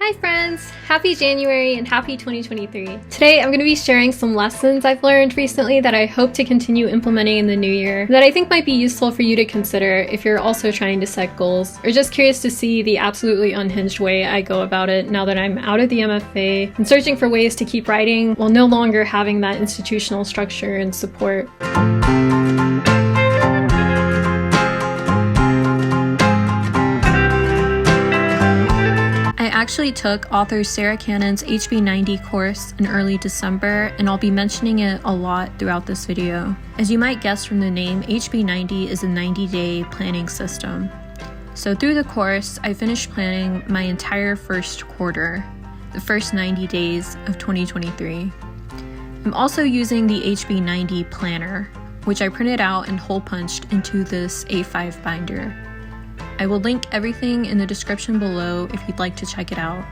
Hi friends! Happy January and happy 2023. Today I'm going to be sharing some lessons I've learned recently that I hope to continue implementing in the new year that I think might be useful for you to consider if you're also trying to set goals or just curious to see the absolutely unhinged way I go about it now that I'm out of the MFA and searching for ways to keep writing while no longer having that institutional structure and support. I actually took author Sarah Cannon's HB90 course in early December, and I'll be mentioning it a lot throughout this video. As you might guess from the name, HB90 is a 90-day planning system. So through the course, I finished planning my entire first quarter, the first 90 days of 2023. I'm also using the HB90 planner, which I printed out and hole punched into this A5 binder. I will link everything in the description below if you'd like to check it out.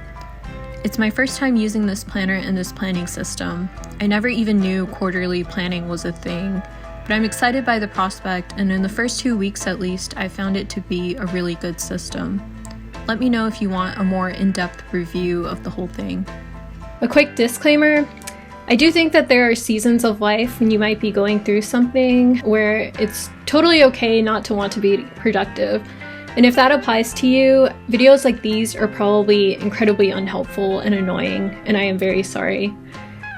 It's my first time using this planner and this planning system. I never even knew quarterly planning was a thing, but I'm excited by the prospect, and in the first 2 weeks at least, I found it to be a really good system. Let me know if you want a more in-depth review of the whole thing. A quick disclaimer. I do think that there are seasons of life when you might be going through something where it's totally okay not to want to be productive. And if that applies to you, videos like these are probably incredibly unhelpful and annoying, and I am very sorry.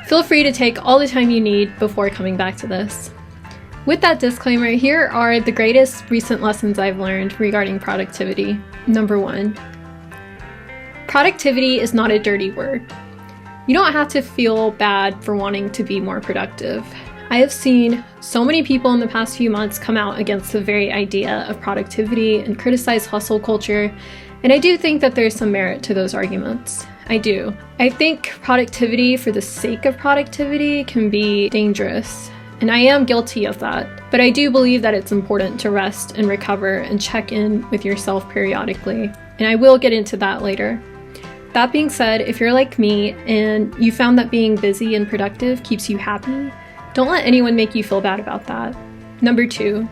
Feel free to take all the time you need before coming back to this. With that disclaimer, here are the greatest recent lessons I've learned regarding productivity. Number 1. Productivity is not a dirty word. You don't have to feel bad for wanting to be more productive. I have seen so many people in the past few months come out against the very idea of productivity and criticize hustle culture, and I do think that there's some merit to those arguments. I do. I think productivity for the sake of productivity can be dangerous, and I am guilty of that, but I do believe that it's important to rest and recover and check in with yourself periodically, and I will get into that later. That being said, if you're like me and you found that being busy and productive keeps you happy, don't let anyone make you feel bad about that. Number 2,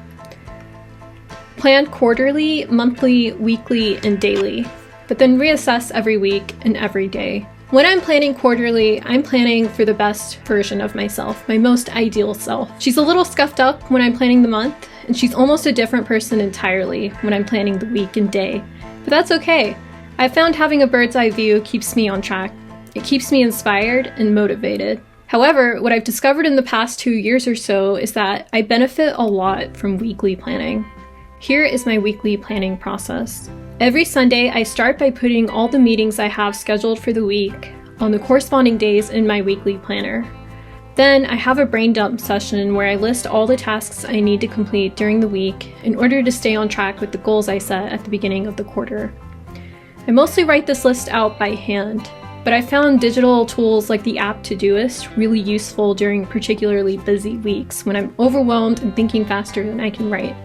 plan quarterly, monthly, weekly, and daily, but then reassess every week and every day. When I'm planning quarterly, I'm planning for the best version of myself, my most ideal self. She's a little scuffed up when I'm planning the month, and she's almost a different person entirely when I'm planning the week and day. But that's okay. I found having a bird's eye view keeps me on track. It keeps me inspired and motivated. However, what I've discovered in the past 2 years or so is that I benefit a lot from weekly planning. Here is my weekly planning process. Every Sunday, I start by putting all the meetings I have scheduled for the week on the corresponding days in my weekly planner. Then I have a brain dump session where I list all the tasks I need to complete during the week in order to stay on track with the goals I set at the beginning of the quarter. I mostly write this list out by hand, but I found digital tools like the app Todoist really useful during particularly busy weeks when I'm overwhelmed and thinking faster than I can write.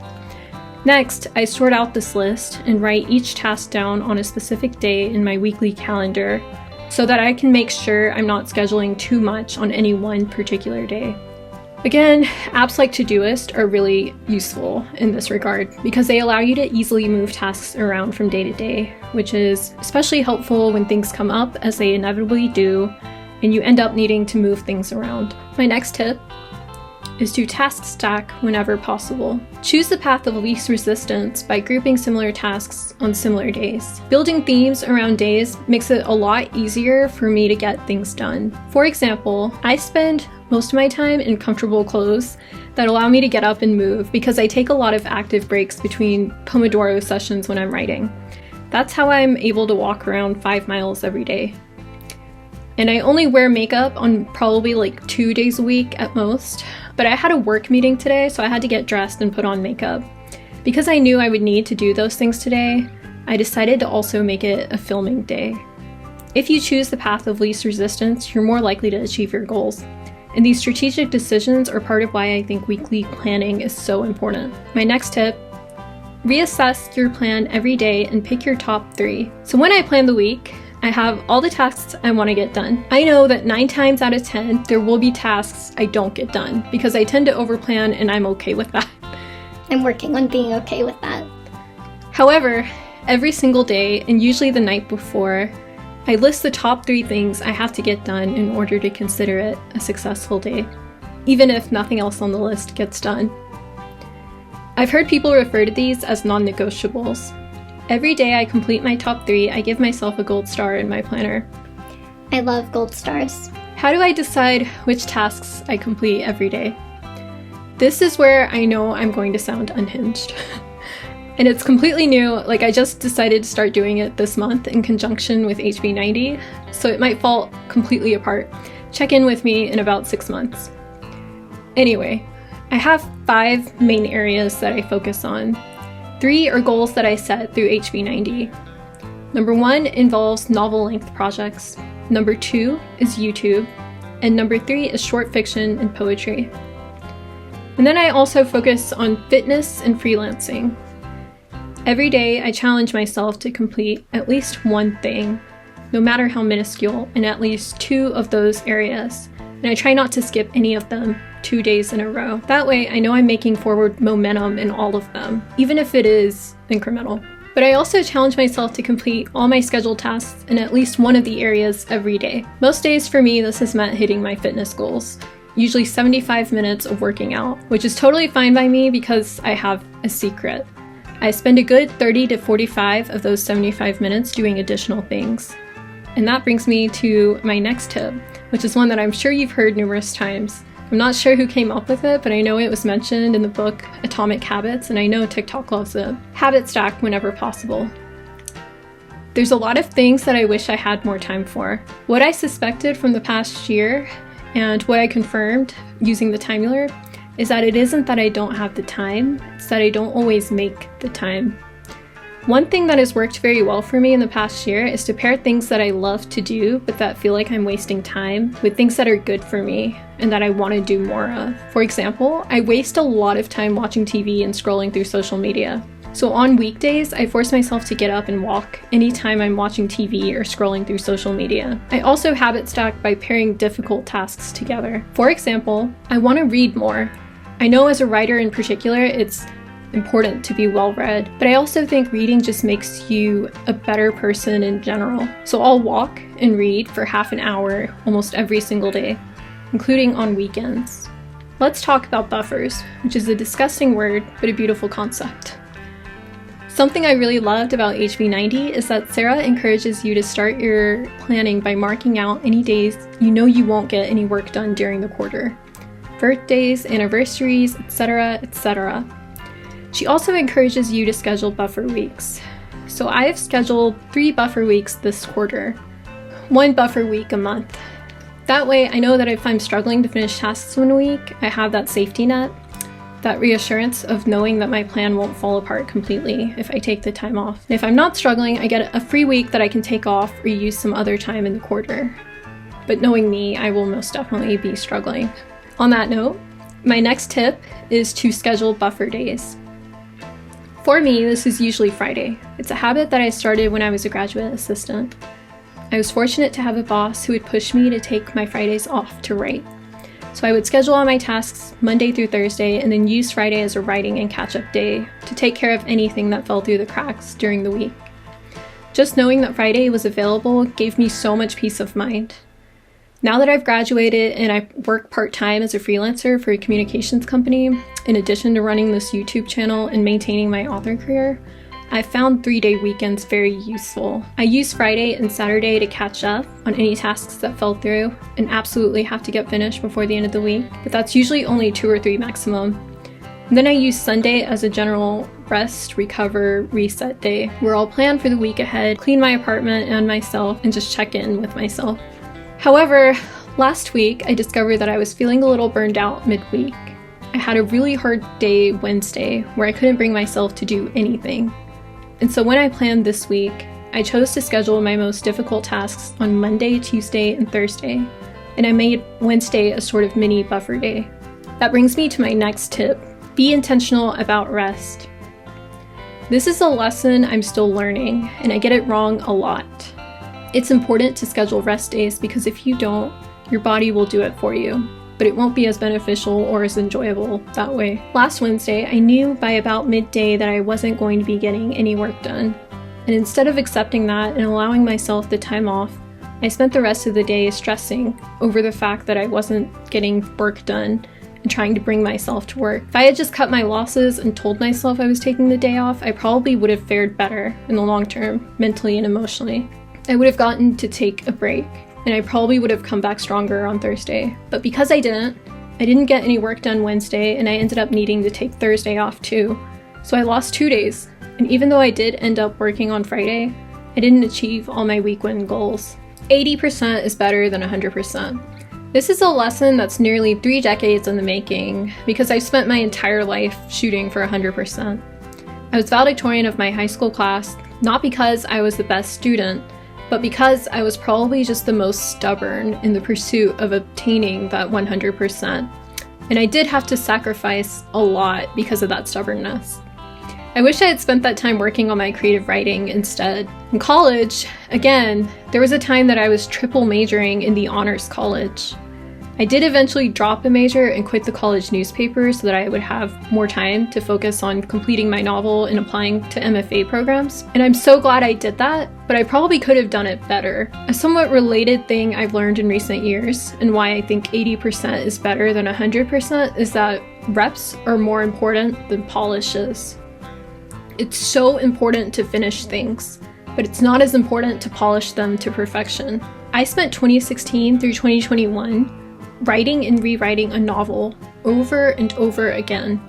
Next, I sort out this list and write each task down on a specific day in my weekly calendar so that I can make sure I'm not scheduling too much on any one particular day. Again, apps like Todoist are really useful in this regard because they allow you to easily move tasks around from day to day, which is especially helpful when things come up, as they inevitably do, and you end up needing to move things around. My next tip is to task stack whenever possible. Choose the path of least resistance by grouping similar tasks on similar days. Building themes around days makes it a lot easier for me to get things done. For example, I spend most of my time in comfortable clothes that allow me to get up and move because I take a lot of active breaks between Pomodoro sessions when I'm writing. That's how I'm able to walk around 5 miles every day. And I only wear makeup on probably like 2 days a week at most, but I had a work meeting today, so I had to get dressed and put on makeup. Because I knew I would need to do those things today, I decided to also make it a filming day. If you choose the path of least resistance, you're more likely to achieve your goals. And these strategic decisions are part of why I think weekly planning is so important. My next tip: reassess your plan every day and pick your top 3. So when I plan the week, I have all the tasks I want to get done. I know that 9 times out of 10, there will be tasks I don't get done because I tend to overplan, and I'm okay with that. I'm working on being okay with that. However, every single day, and usually the night before, I list the top 3 things I have to get done in order to consider it a successful day, even if nothing else on the list gets done. I've heard people refer to these as non-negotiables. Every day I complete my top 3, I give myself a gold star in my planner. I love gold stars. How do I decide which tasks I complete every day? This is where I know I'm going to sound unhinged. And it's completely new, like I just decided to start doing it this month in conjunction with HB90, so it might fall completely apart. Check in with me in about 6 months. Anyway, I have 5 main areas that I focus on. 3 are goals that I set through HB90. Number 1 involves novel-length projects. Number 2 is YouTube. And number 3 is short fiction and poetry. And then I also focus on fitness and freelancing. Every day I challenge myself to complete at least one thing, no matter how minuscule, in at least 2 of those areas. And I try not to skip any of them 2 days in a row. That way I know I'm making forward momentum in all of them, even if it is incremental. But I also challenge myself to complete all my scheduled tasks in at least one of the areas every day. Most days for me, this has meant hitting my fitness goals, usually 75 minutes of working out, which is totally fine by me because I have a secret. I spend a good 30 to 45 of those 75 minutes doing additional things. And that brings me to my next tip, which is one that I'm sure you've heard numerous times. I'm not sure who came up with it, but I know it was mentioned in the book Atomic Habits, and I know TikTok loves it. Habit stack whenever possible. There's a lot of things that I wish I had more time for. What I suspected from the past year, and what I confirmed using the Timeular, is that it isn't that I don't have the time, it's that I don't always make the time. One thing that has worked very well for me in the past year is to pair things that I love to do but that feel like I'm wasting time with things that are good for me and that I want to do more of. For example, I waste a lot of time watching TV and scrolling through social media. So on weekdays, I force myself to get up and walk anytime I'm watching TV or scrolling through social media. I also habit stack by pairing difficult tasks together. For example, I want to read more. I know as a writer in particular, it's important to be well-read, but I also think reading just makes you a better person in general. So I'll walk and read for half an hour almost every single day, including on weekends. Let's talk about buffers, which is a disgusting word, but a beautiful concept. Something I really loved about HB90 is that Sarah encourages you to start your planning by marking out any days you know you won't get any work done during the quarter. Birthdays, anniversaries, etc., etc. She also encourages you to schedule buffer weeks. So I have scheduled 3 buffer weeks this quarter, 1 buffer week a month. That way I know that if I'm struggling to finish tasks one week, I have that safety net, that reassurance of knowing that my plan won't fall apart completely if I take the time off. And if I'm not struggling, I get a free week that I can take off or use some other time in the quarter. But knowing me, I will most definitely be struggling. On that note, my next tip is to schedule buffer days. For me, this is usually Friday. It's a habit that I started when I was a graduate assistant. I was fortunate to have a boss who would push me to take my Fridays off to write. So I would schedule all my tasks Monday through Thursday and then use Friday as a writing and catch-up day to take care of anything that fell through the cracks during the week. Just knowing that Friday was available gave me so much peace of mind. Now that I've graduated and I work part-time as a freelancer for a communications company, in addition to running this YouTube channel and maintaining my author career, I've found 3-day weekends very useful. I use Friday and Saturday to catch up on any tasks that fell through and absolutely have to get finished before the end of the week, but that's usually only 2 or 3 maximum. And then I use Sunday as a general rest, recover, reset day, where I'll plan for the week ahead, clean my apartment and myself, and just check in with myself. However, last week I discovered that I was feeling a little burned out midweek. I had a really hard day Wednesday where I couldn't bring myself to do anything. And so when I planned this week, I chose to schedule my most difficult tasks on Monday, Tuesday, and Thursday, and I made Wednesday a sort of mini buffer day. That brings me to my next tip: be intentional about rest. This is a lesson I'm still learning, and I get it wrong a lot. It's important to schedule rest days because if you don't, your body will do it for you, but it won't be as beneficial or as enjoyable that way. Last Wednesday, I knew by about midday that I wasn't going to be getting any work done. And instead of accepting that and allowing myself the time off, I spent the rest of the day stressing over the fact that I wasn't getting work done and trying to bring myself to work. If I had just cut my losses and told myself I was taking the day off, I probably would have fared better in the long term, mentally and emotionally. I would have gotten to take a break, and I probably would have come back stronger on Thursday. But because I didn't get any work done Wednesday, and I ended up needing to take Thursday off too. So I lost 2 days, and even though I did end up working on Friday, I didn't achieve all my week-end goals. 80% is better than 100%. This is a lesson that's nearly 3 decades in the making, because I've spent my entire life shooting for 100%. I was valedictorian of my high school class, not because I was the best student, but because I was probably just the most stubborn in the pursuit of obtaining that 100%. And I did have to sacrifice a lot because of that stubbornness. I wish I had spent that time working on my creative writing instead. In college, again, there was a time that I was triple majoring in the honors college. I did eventually drop a major and quit the college newspaper so that I would have more time to focus on completing my novel and applying to MFA programs. And I'm so glad I did that, but I probably could have done it better. A somewhat related thing I've learned in recent years, and why I think 80% is better than 100%, is that reps are more important than polishes. It's so important to finish things, but it's not as important to polish them to perfection. I spent 2016 through 2021 writing and rewriting a novel over and over again,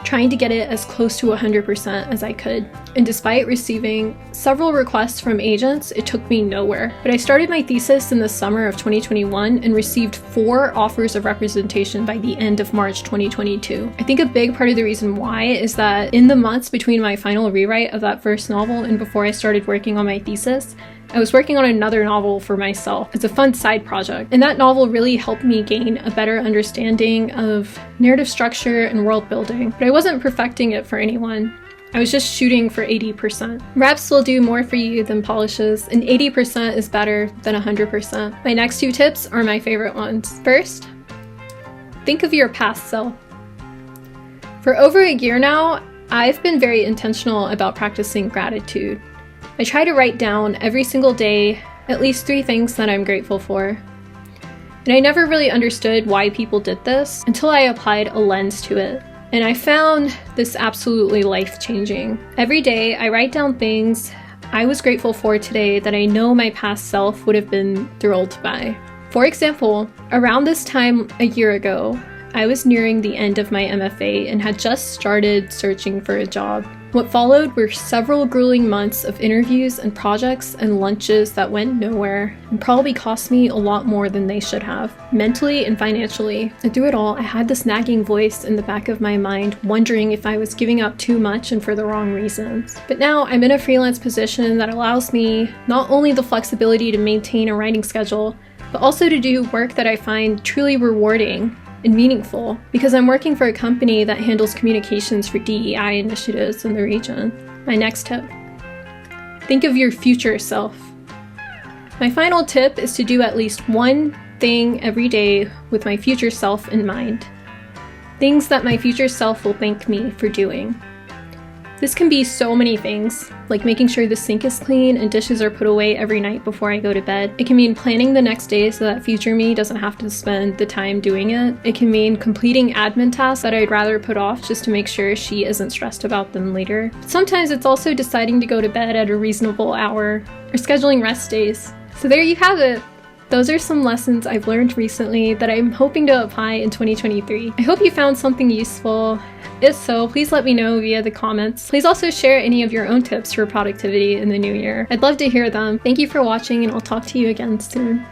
trying to get it as close to 100% as I could. And despite receiving several requests from agents, it took me nowhere. But I started my thesis in the summer of 2021 and received 4 offers of representation by the end of March 2022. I think a big part of the reason why is that in the months between my final rewrite of that first novel and before I started working on my thesis, I was working on another novel for myself as a fun side project, and that novel really helped me gain a better understanding of narrative structure and world building, but I wasn't perfecting it for anyone. I was just shooting for 80%. Reps will do more for you than polishes, and 80% is better than 100%. My next 2 tips are my favorite ones. First, think of your past self. For over a year now, I've been very intentional about practicing gratitude. I try to write down every single day at least 3 things that I'm grateful for. And I never really understood why people did this until I applied a lens to it. And I found this absolutely life-changing. Every day I write down things I was grateful for today that I know my past self would have been thrilled by. For example, around this time a year ago, I was nearing the end of my MFA and had just started searching for a job. What followed were several grueling months of interviews and projects and lunches that went nowhere and probably cost me a lot more than they should have, mentally and financially. And through it all, I had this nagging voice in the back of my mind wondering if I was giving up too much and for the wrong reasons. But now I'm in a freelance position that allows me not only the flexibility to maintain a writing schedule, but also to do work that I find truly rewarding and meaningful, because I'm working for a company that handles communications for DEI initiatives in the region. My next tip: think of your future self. My final tip is to do at least one thing every day with my future self in mind. Things that my future self will thank me for doing. This can be so many things, like making sure the sink is clean and dishes are put away every night before I go to bed. It can mean planning the next day so that future me doesn't have to spend the time doing it. It can mean completing admin tasks that I'd rather put off just to make sure she isn't stressed about them later. But sometimes it's also deciding to go to bed at a reasonable hour or scheduling rest days. So there you have it. Those are some lessons I've learned recently that I'm hoping to apply in 2023. I hope you found something useful. If so, please let me know via the comments. Please also share any of your own tips for productivity in the new year. I'd love to hear them. Thank you for watching, and I'll talk to you again soon.